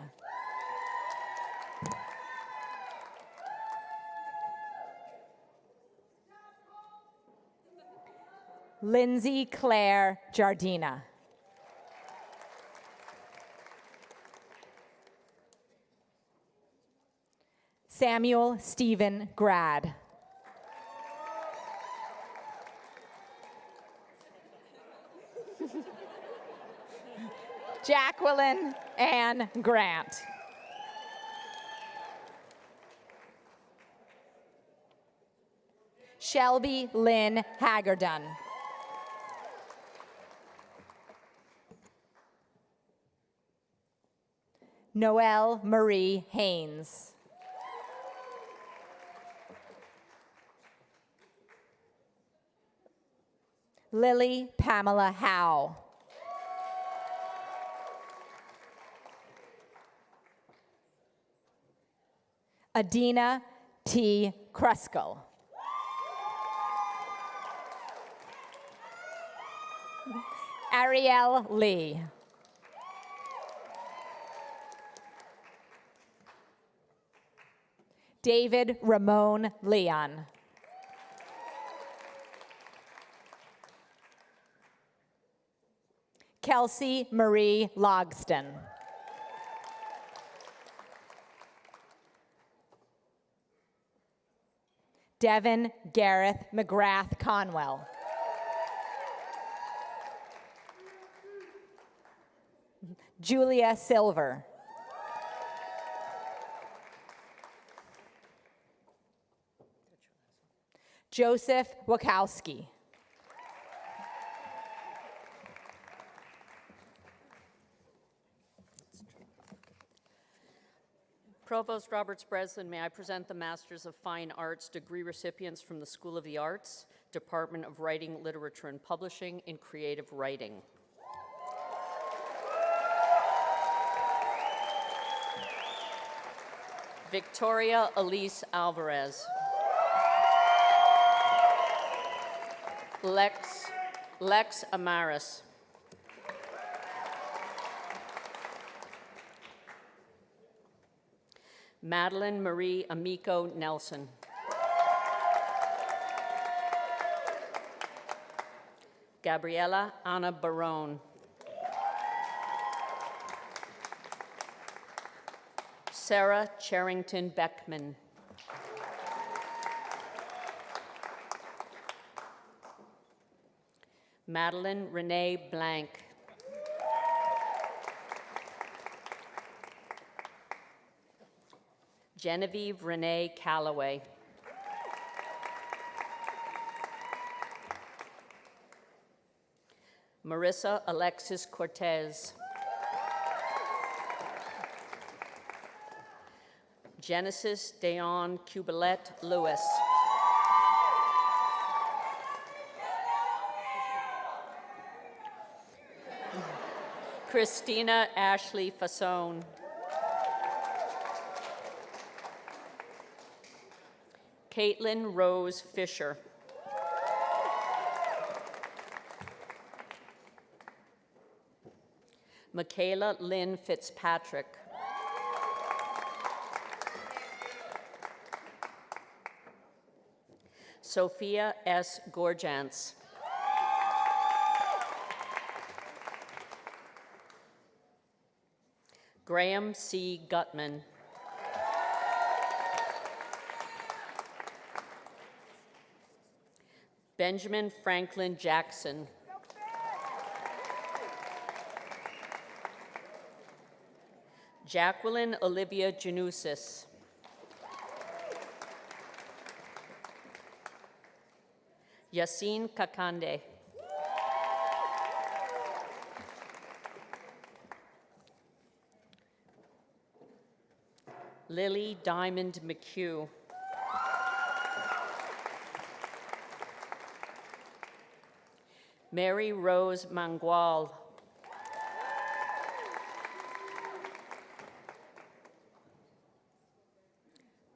Lindsay Claire Jardina. Samuel Stephen Grad. Jacqueline Ann Grant. Shelby Lynn Haggerden. Noelle Marie Haynes. Lily Pamela Howe. Adina T. Kruskal. Ariel Lee. David Ramon Leon. Kelsey Marie Logston. Devin Gareth McGrath Conwell. Julia Silver. Joseph Wachowski. Provost Roberts Breslin, may I present the Masters of Fine Arts degree recipients from the School of the Arts, Department of Writing, Literature, and Publishing in Creative Writing. Victoria Elise Alvarez. Lex Amaris. Madeline Marie Amico Nelson. Gabriela Anna Barone. Sarah Charrington Beckman. Madeline Renee Blank. Genevieve Renee Calloway. Marissa Alexis Cortez. Genesis Dayon Cubilette Lewis. Christina Ashley Fasone. Caitlin Rose Fisher. Michaela Lynn Fitzpatrick. Sophia S. Gorjans. Graham C. Gutman. Benjamin Franklin Jackson. Jacqueline Olivia Janusis. Yassine Kakande. Lily Diamond McHugh. Mary Rose Mangual.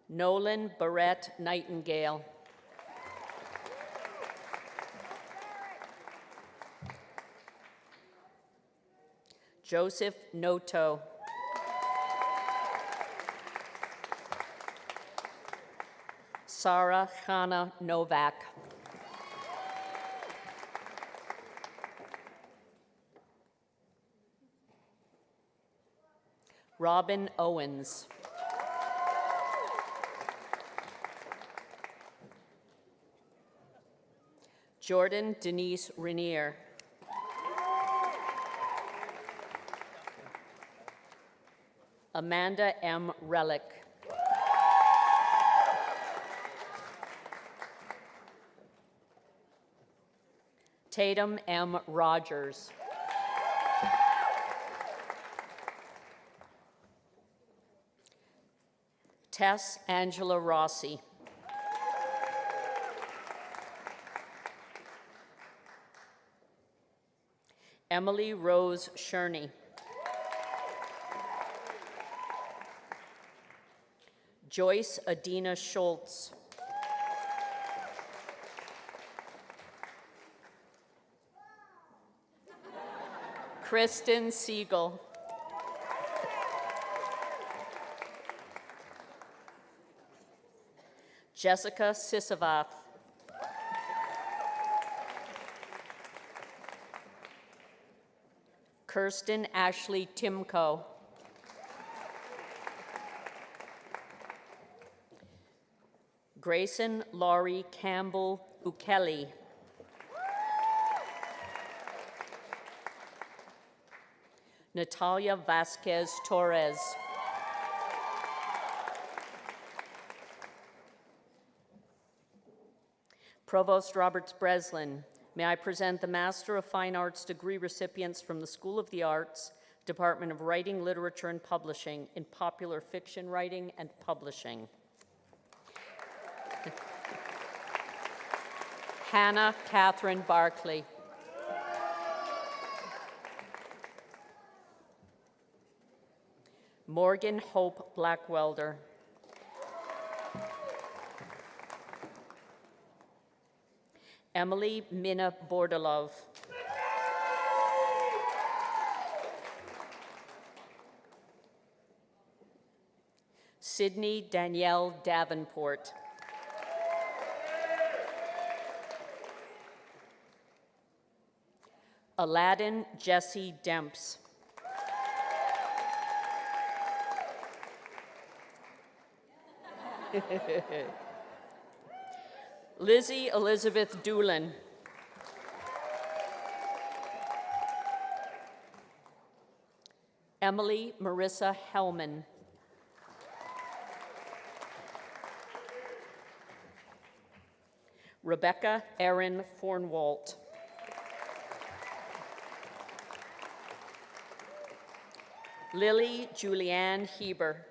Nolan Barrett Nightingale. Joseph Noto. Sarah Hannah Novak. Robin Owens. Jordan Denise Rainier. Amanda M. Relic. Tatum M. Rogers. Tess Angela Rossi. Emily Rose Sherney. Joyce Adina Schultz. Kristen Siegel. Jessica Sisavath. Kirsten Ashley Timko. Grayson Laurie Campbell Ukeli. Natalia Vasquez Torres. Provost Roberts Breslin, may I present the Master of Fine Arts degree recipients from the School of the Arts, Department of Writing, Literature, and Publishing in Popular Fiction Writing and Publishing. Hannah Catherine Barkley. Morgan Hope Blackwelder. Emily Minna Bordalov. Sydney Danielle Davenport. Aladdin Jesse Demps. Lizzie Elizabeth Doolin. Emily Marissa Hellman. Rebecca Erin Fornwalt. Lily Julianne Heber.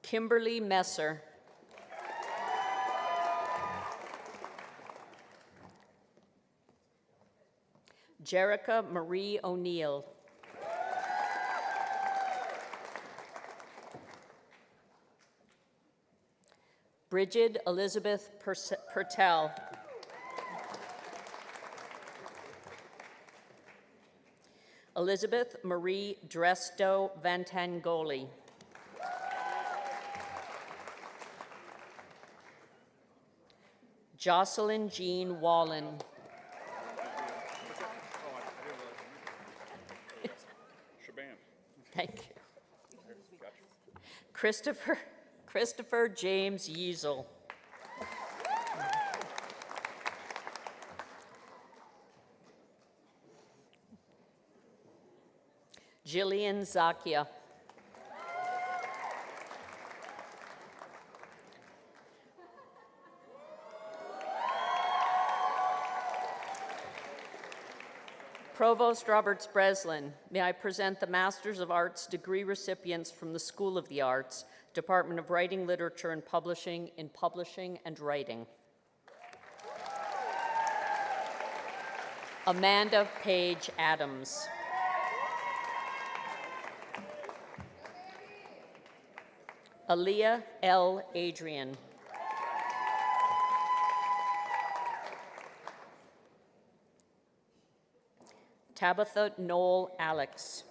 Kimberly Messer. Jerica Marie O'Neill. Bridget Elizabeth Pertel. Elizabeth Marie Dresto Vantangoli. Jocelyn Jean Wallen. Thank you. Christopher James Yeasel. Jillian Zakia. Provost Roberts Breslin, may I present the Masters of Arts degree recipients from the School of the Arts, Department of Writing, Literature, and Publishing in Publishing and Writing. Amanda Page Adams. Aaliyah L. Adrian. Tabitha Noel Alex.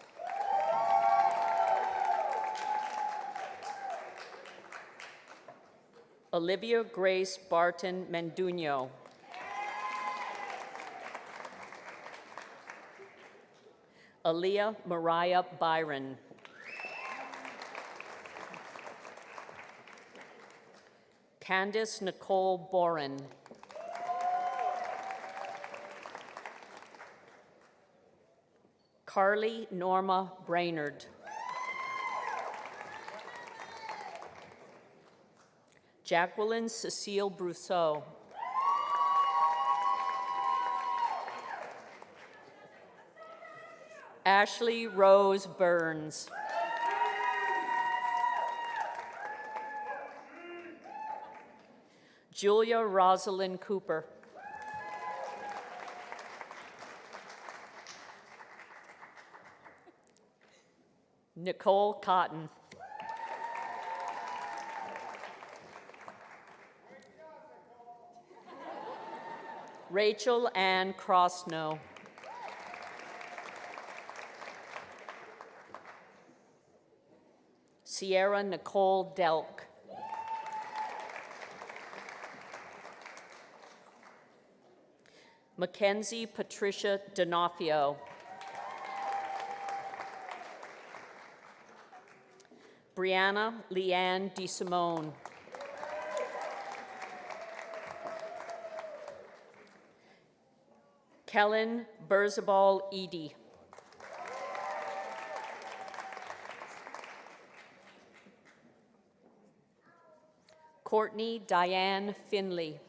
Olivia Grace Barton Menduno. Aaliyah Mariah Byron. Candice Nicole Boren. Carly Norma Brainerd. Jacqueline Cecile Brousseau. Ashley Rose Burns. Julia Rosalind Cooper. Nicole Cotton. Rachel Ann Crossnow. Sierra Nicole Delk. Mackenzie Patricia D'Onofrio. Brianna Leanne DeSimone. Kellen Berzabal Edie. Courtney Diane Finley.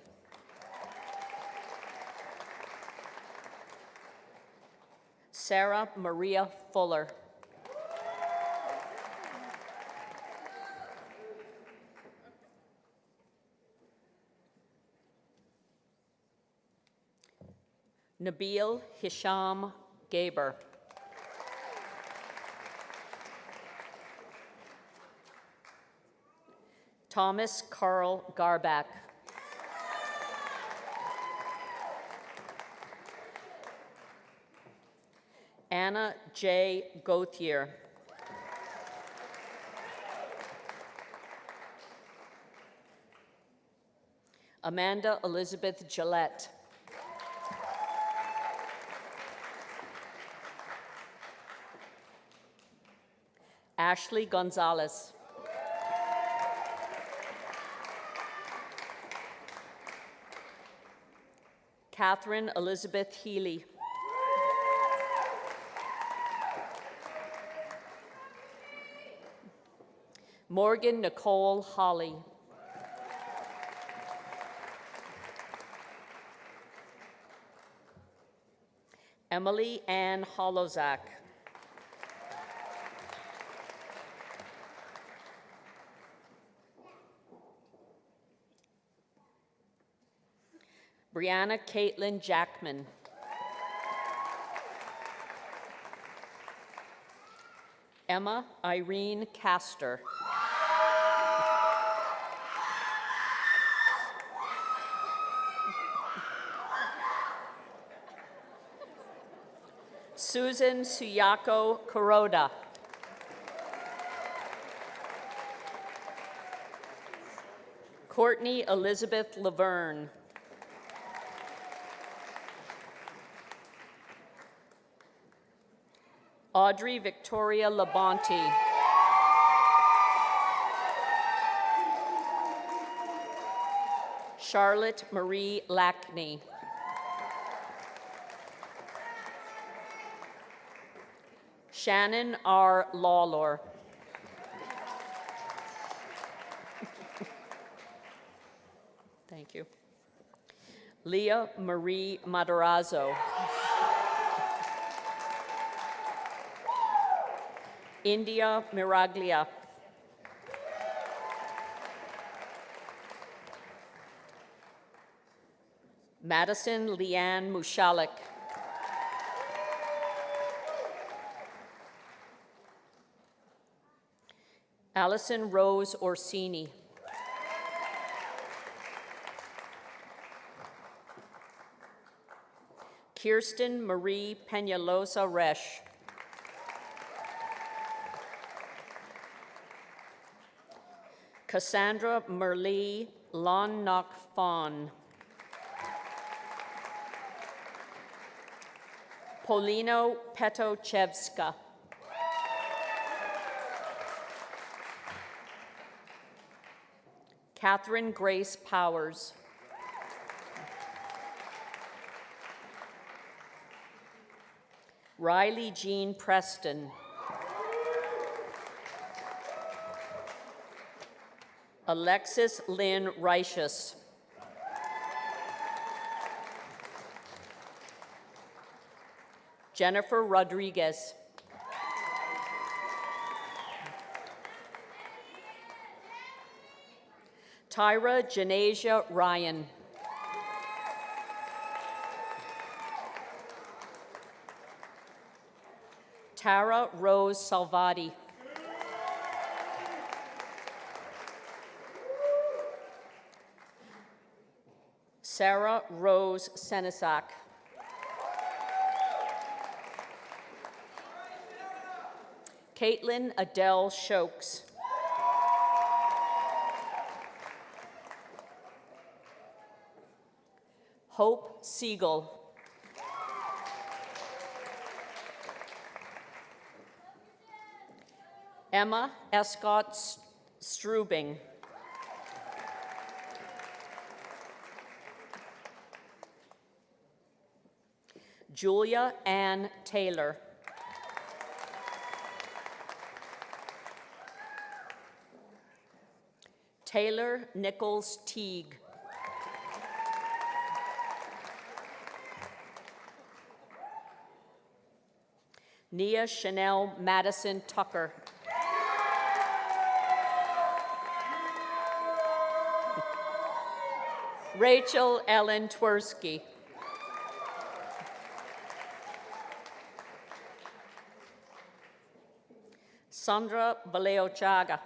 Sarah Maria Fuller. Nabil Hisham Gaber. Thomas Carl Garback. Anna J. Gauthier. Amanda Elizabeth Gillette. Ashley Gonzalez. Catherine Elizabeth Healy. Morgan Nicole Holly. Emily Ann Holozak. Brianna Caitlin Jackman. Emma Irene Castor. Susan Suyako Kuroda. Courtney Elizabeth Laverne. Audrey Victoria Labonte. Charlotte Marie Lackney. Shannon R. Lawlor. Thank you. Leah Marie Matarazzo. India Miraglia. Madison Leanne Mushalik. Allison Rose Orsini. Kirsten Marie Peñalosa Resch. Cassandra Merlee Lonnok Fawn. Polino Petochevska. Catherine Grace Powers. Riley Jean Preston. Alexis Lynn Reichus. Jennifer Rodriguez. Tyra Janasia Ryan. Tara Rose Salvati. Sarah Rose Senesac. Caitlin Adele Shokes. Hope Siegel. Emma Escott Strubing. Julia Ann Taylor. Taylor Nichols Teague. Nia Chanel Madison Tucker. Rachel Ellen Twersky. Sandra Valeo Chaga.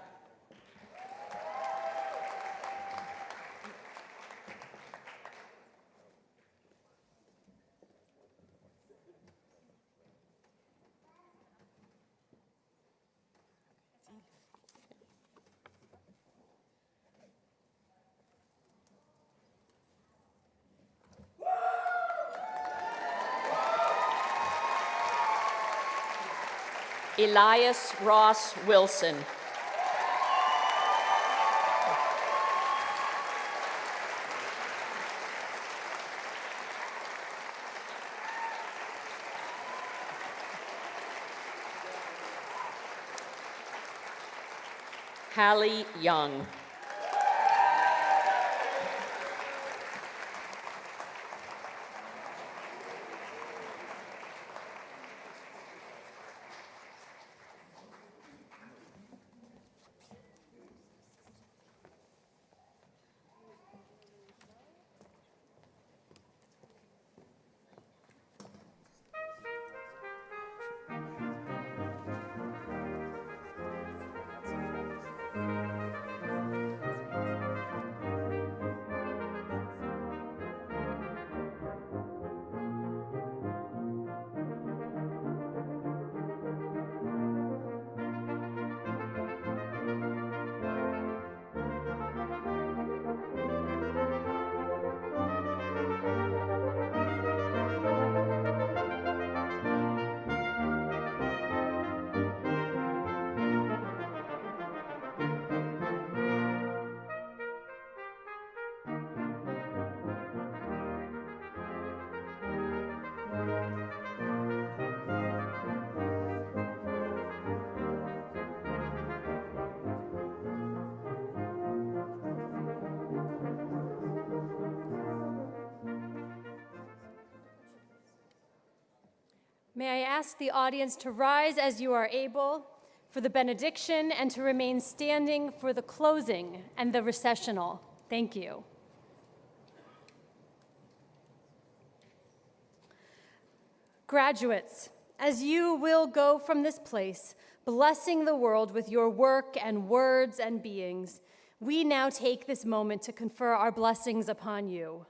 Elias Ross Wilson. Hallie Young. May I ask the audience to rise as you are able for the benediction and to remain standing for the closing and the recessional. Thank you. Graduates, as you will go from this place, blessing the world with your work and words and beings, we now take this moment to confer our blessings upon you.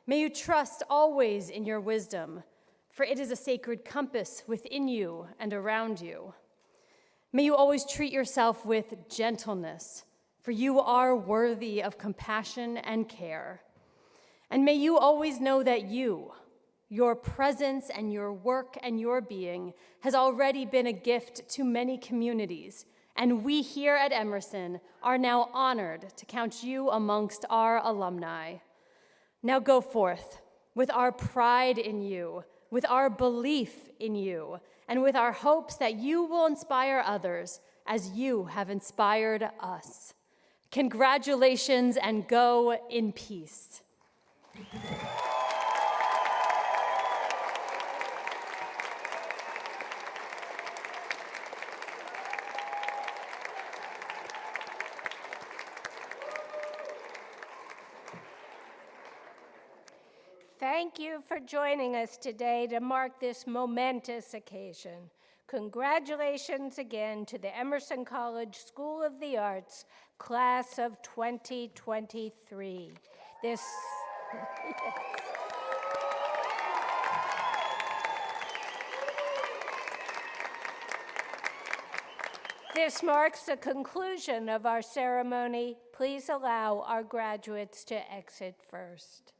May you trust always in your wisdom, for it is a sacred compass within you and around you. May you always treat yourself with gentleness, for you are worthy of compassion and care. And may you always know that you, your presence and your work and your being has already been a gift to many communities, and we here at Emerson are now honored to count you amongst our alumni. Now go forth with our pride in you, with our belief in you, and with our hopes that you will inspire others as you have inspired us. Congratulations and go in peace. Thank you for joining us today to mark this momentous occasion. Congratulations again to the Emerson College School of the Arts, class of 2023. This marks the conclusion of our ceremony. Please allow our graduates to exit first.